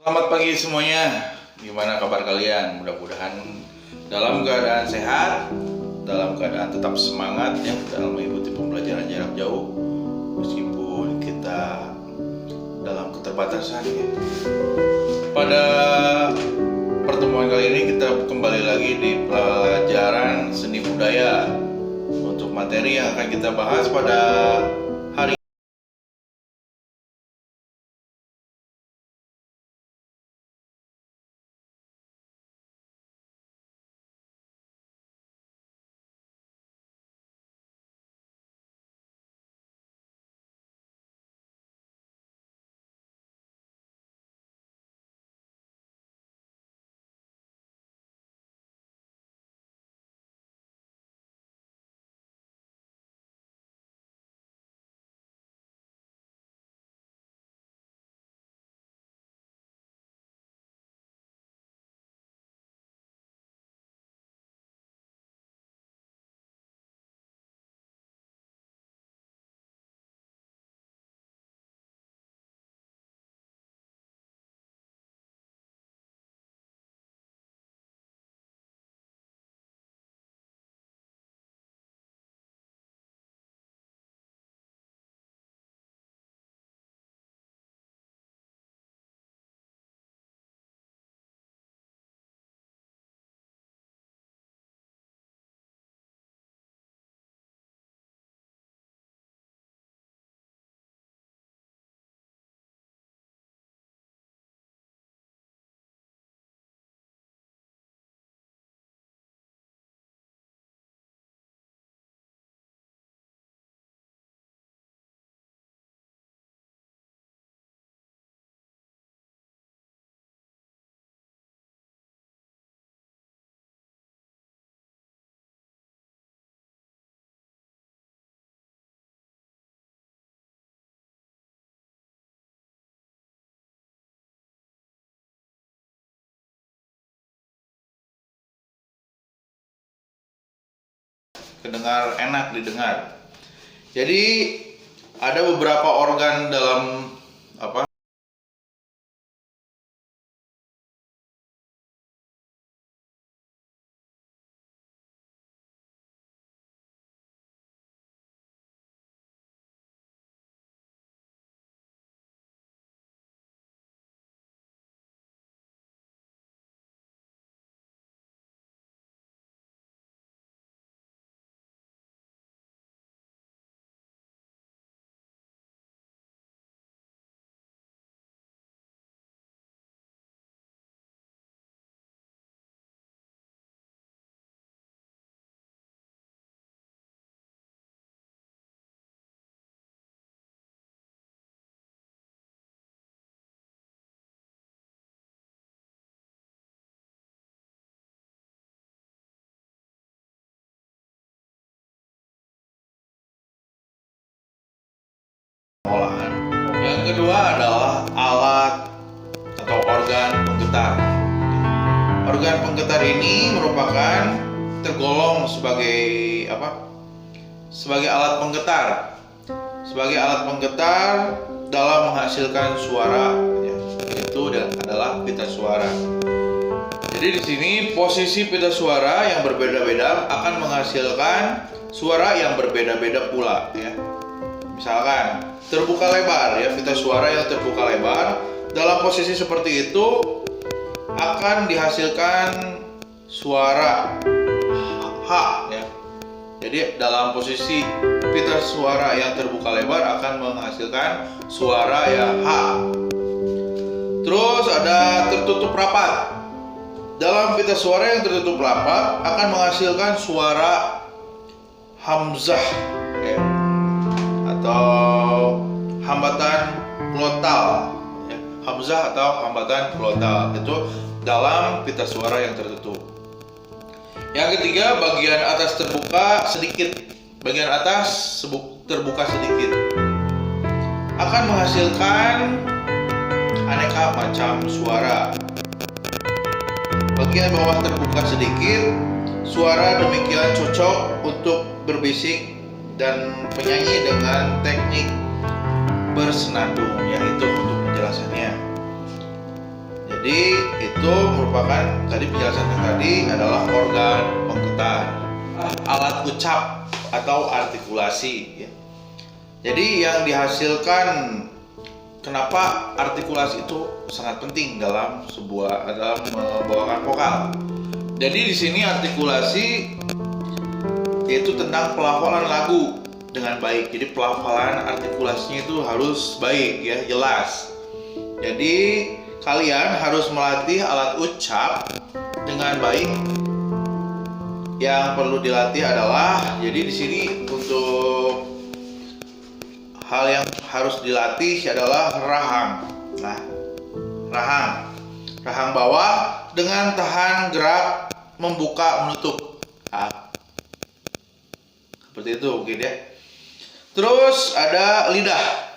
Selamat pagi semuanya. Gimana kabar kalian? Mudah-mudahan dalam keadaan sehat, dalam keadaan tetap semangat ya dalam mengikuti pembelajaran jarak jauh meskipun kita dalam keterbatasan ya. Pada pertemuan kali ini kita kembali lagi di pelajaran seni budaya. Untuk materi yang akan kita bahas pada hari kedengar enak didengar. Jadi ada beberapa organ dalam apa? Olahan. Yang kedua adalah alat atau organ penggetar. Organ penggetar ini merupakan tergolong sebagai apa? Sebagai alat penggetar. Sebagai alat penggetar dalam menghasilkan suara, ya, itu adalah pita suara. Jadi di sini posisi pita suara yang berbeda-beda akan menghasilkan suara yang berbeda-beda pula, ya. Misalkan terbuka lebar, ya, pita suara yang terbuka lebar dalam posisi seperti itu akan dihasilkan suara H, ya. Jadi dalam posisi pita suara yang terbuka lebar akan menghasilkan suara ya H. Terus ada tertutup rapat. Dalam pita suara yang tertutup rapat akan menghasilkan suara hamzah, ya, atau hambatan glotal, ya. Hamzah atau hambatan glotal itu dalam pita suara yang tertutup. Yang ketiga, bagian atas terbuka sedikit. Bagian atas terbuka sedikit akan menghasilkan aneka macam suara. Bagian bawah terbuka sedikit, suara demikian cocok untuk berbisik dan penyanyi dengan teknik bersenandung, yaitu untuk penjelasannya. Jadi itu merupakan tadi penjelasan yang tadi adalah organ penggetar, alat ucap atau artikulasi ya. Jadi yang dihasilkan, kenapa artikulasi itu sangat penting dalam membawakan vokal. Jadi di sini artikulasi yaitu tentang pelafalan lagu dengan baik. Jadi pelafalan artikulasinya itu harus baik ya, jelas. Jadi kalian harus melatih alat ucap dengan baik. Yang perlu dilatih adalah, jadi di sini untuk hal yang harus dilatih adalah rahang. Nah, rahang bawah dengan tahan gerak membuka menutup. Nah, seperti itu mungkin ya. Terus ada lidah.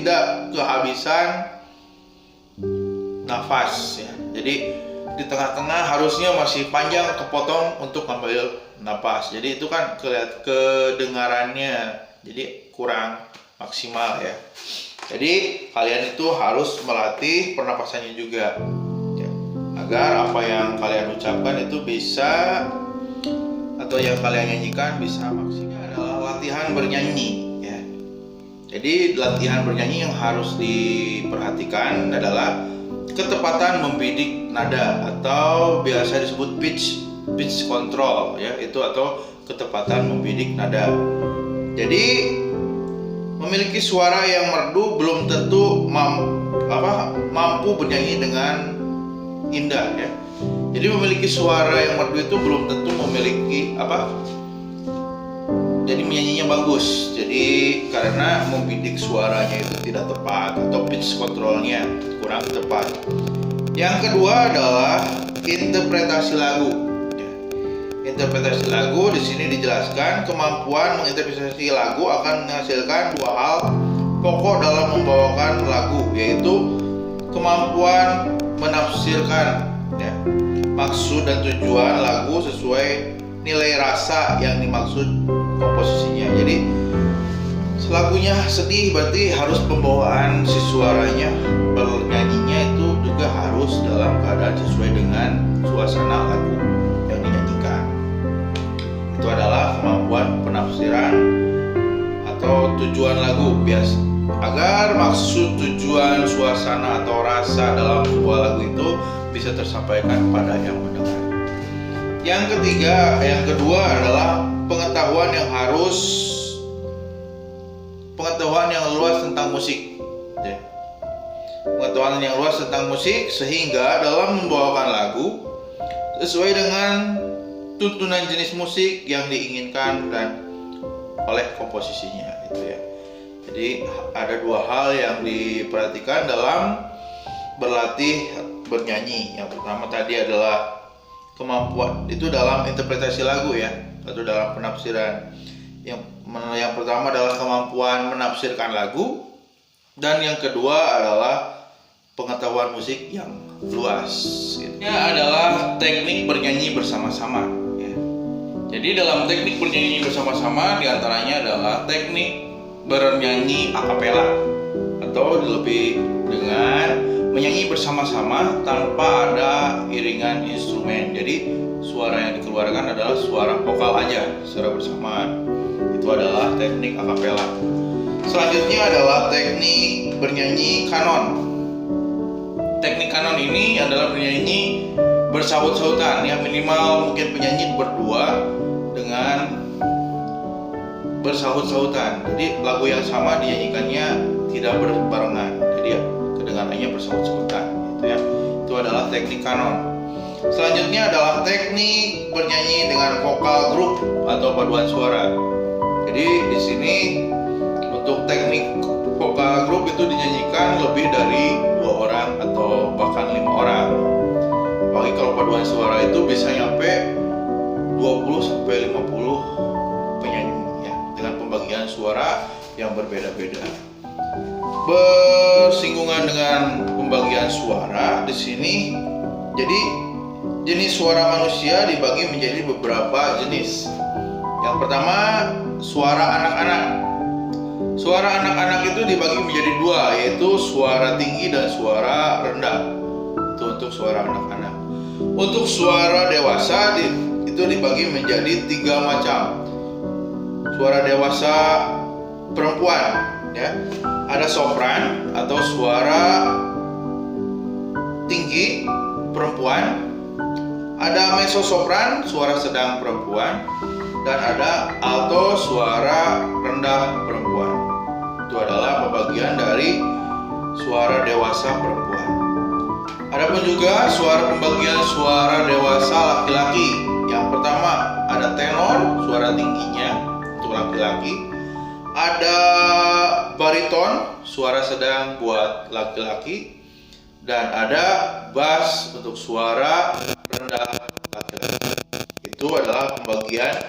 Tidak kehabisan nafas ya. Jadi di tengah-tengah harusnya masih panjang kepotong untuk ngambil nafas. Jadi itu kan kedengarannya jadi kurang maksimal ya. Jadi kalian itu harus melatih pernapasannya juga ya, agar apa yang kalian ucapkan itu bisa, atau yang kalian nyanyikan bisa maksimal. Adalah latihan bernyanyi. Jadi latihan bernyanyi yang harus diperhatikan adalah ketepatan membidik nada atau biasa disebut pitch control ya, itu atau ketepatan membidik nada. Jadi memiliki suara yang merdu belum tentu mampu bernyanyi dengan indah ya. Jadi memiliki suara yang merdu itu belum tentu memiliki jadi menyanyinya bagus. Jadi karena membidik suaranya itu tidak tepat atau pitch controlnya kurang tepat. Yang kedua adalah interpretasi lagu. Interpretasi lagu di sini dijelaskan kemampuan menginterpretasi lagu akan menghasilkan dua hal pokok dalam membawakan lagu, yaitu kemampuan menafsirkan ya, maksud dan tujuan lagu sesuai nilai rasa yang dimaksud komposisinya. Jadi lagunya sedih berarti harus pembawaan si suaranya, bernyanyinya itu juga harus dalam keadaan sesuai dengan suasana lagu yang dinyanyikan. Itu adalah kemampuan penafsiran atau tujuan lagu biasa, agar maksud, tujuan, suasana atau rasa dalam sebuah lagu itu bisa tersampaikan pada yang mendengar. Yang kedua adalah pengetahuan yang luas tentang musik ya. Pengetahuan yang luas tentang musik sehingga dalam membawakan lagu sesuai dengan tuntunan jenis musik yang diinginkan dan oleh komposisinya itu ya. Jadi ada dua hal yang diperhatikan dalam berlatih bernyanyi. Yang pertama tadi adalah kemampuan, itu dalam interpretasi lagu ya, atau dalam penafsiran. Yang pertama adalah kemampuan menafsirkan lagu, dan yang kedua adalah pengetahuan musik yang luas. Ini adalah teknik bernyanyi bersama-sama. Ya. Jadi dalam teknik bernyanyi bersama-sama diantaranya adalah teknik bernyanyi akapela, atau lebih dengan menyanyi bersama-sama tanpa ada iringan instrumen. Jadi suara yang dikeluarkan adalah suara vokal aja secara bersamaan. Itu adalah teknik akapela. Selanjutnya adalah teknik bernyanyi kanon. Teknik kanon ini adalah bernyanyi bersahut-sahutan, ya minimal mungkin penyanyi berdua dengan bersahut-sahutan. Jadi lagu yang sama dinyanyikannya tidak berbarengan, jadi ya kedengarannya bersahut-sahutan gitu ya. Itu adalah teknik kanon. Selanjutnya adalah teknik bernyanyi dengan vokal grup atau paduan suara. Jadi di sini untuk teknik vokal grup itu dinyanyikan lebih dari 2 orang atau bahkan 5 orang. Apalagi kalau paduan suara itu bisa nyampe 20 sampai 50 penyanyi ya, dengan pembagian suara yang berbeda-beda. Bersinggungan dengan pembagian suara di sini, jadi jenis suara manusia dibagi menjadi beberapa jenis. Yang pertama, suara anak-anak. Suara anak-anak itu dibagi menjadi 2, yaitu suara tinggi dan suara rendah. Itu untuk suara anak-anak. Untuk suara dewasa itu dibagi menjadi 3 macam. Suara dewasa perempuan, ya. Ada sopran atau suara tinggi perempuan. Ada mezzo-sopran, suara sedang perempuan, dan ada alto, suara rendah perempuan. Itu adalah pembagian dari suara dewasa perempuan. Adapun juga pembagian suara dewasa laki-laki. Yang pertama ada tenor, suara tingginya untuk laki-laki. Ada bariton, suara sedang buat laki-laki. Dan ada bass untuk suara rendah laki-laki. Itu adalah pembagian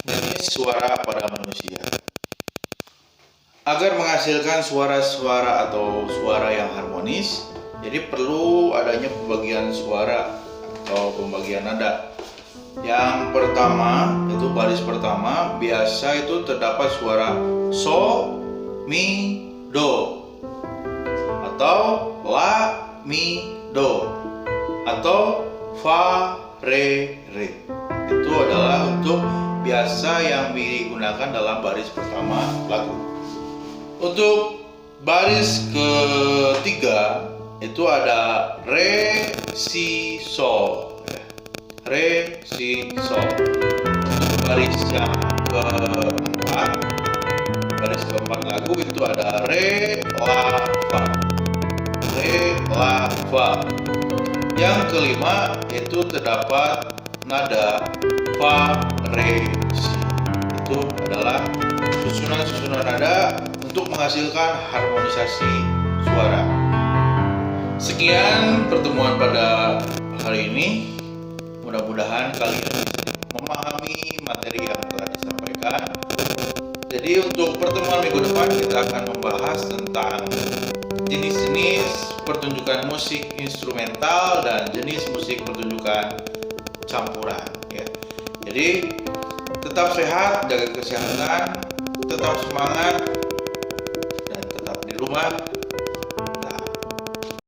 jenis suara pada manusia. Agar menghasilkan suara-suara atau suara yang harmonis, jadi perlu adanya pembagian suara atau pembagian nada. Yang pertama, itu baris pertama, biasa itu terdapat suara so, mi, do, atau la, mi, do, atau fa, re, re. Itu adalah untuk biasa yang digunakan dalam baris pertama lagu. Untuk baris ketiga itu ada re, si, sol, re, si, sol. Untuk baris yang keempat lagu itu ada re, la, fa, re, la, fa. Yang kelima itu terdapat nada fa, re, si. Itu adalah susunan nada untuk menghasilkan harmonisasi suara. Sekian pertemuan pada hari ini. Mudah-mudahan kalian bisa memahami materi yang telah disampaikan. Jadi untuk pertemuan minggu depan kita akan membahas tentang jenis-jenis pertunjukan musik instrumental dan jenis musik pertunjukan campuran ya. Jadi tetap sehat, jaga kesehatan, tetap semangat, dan tetap di rumah.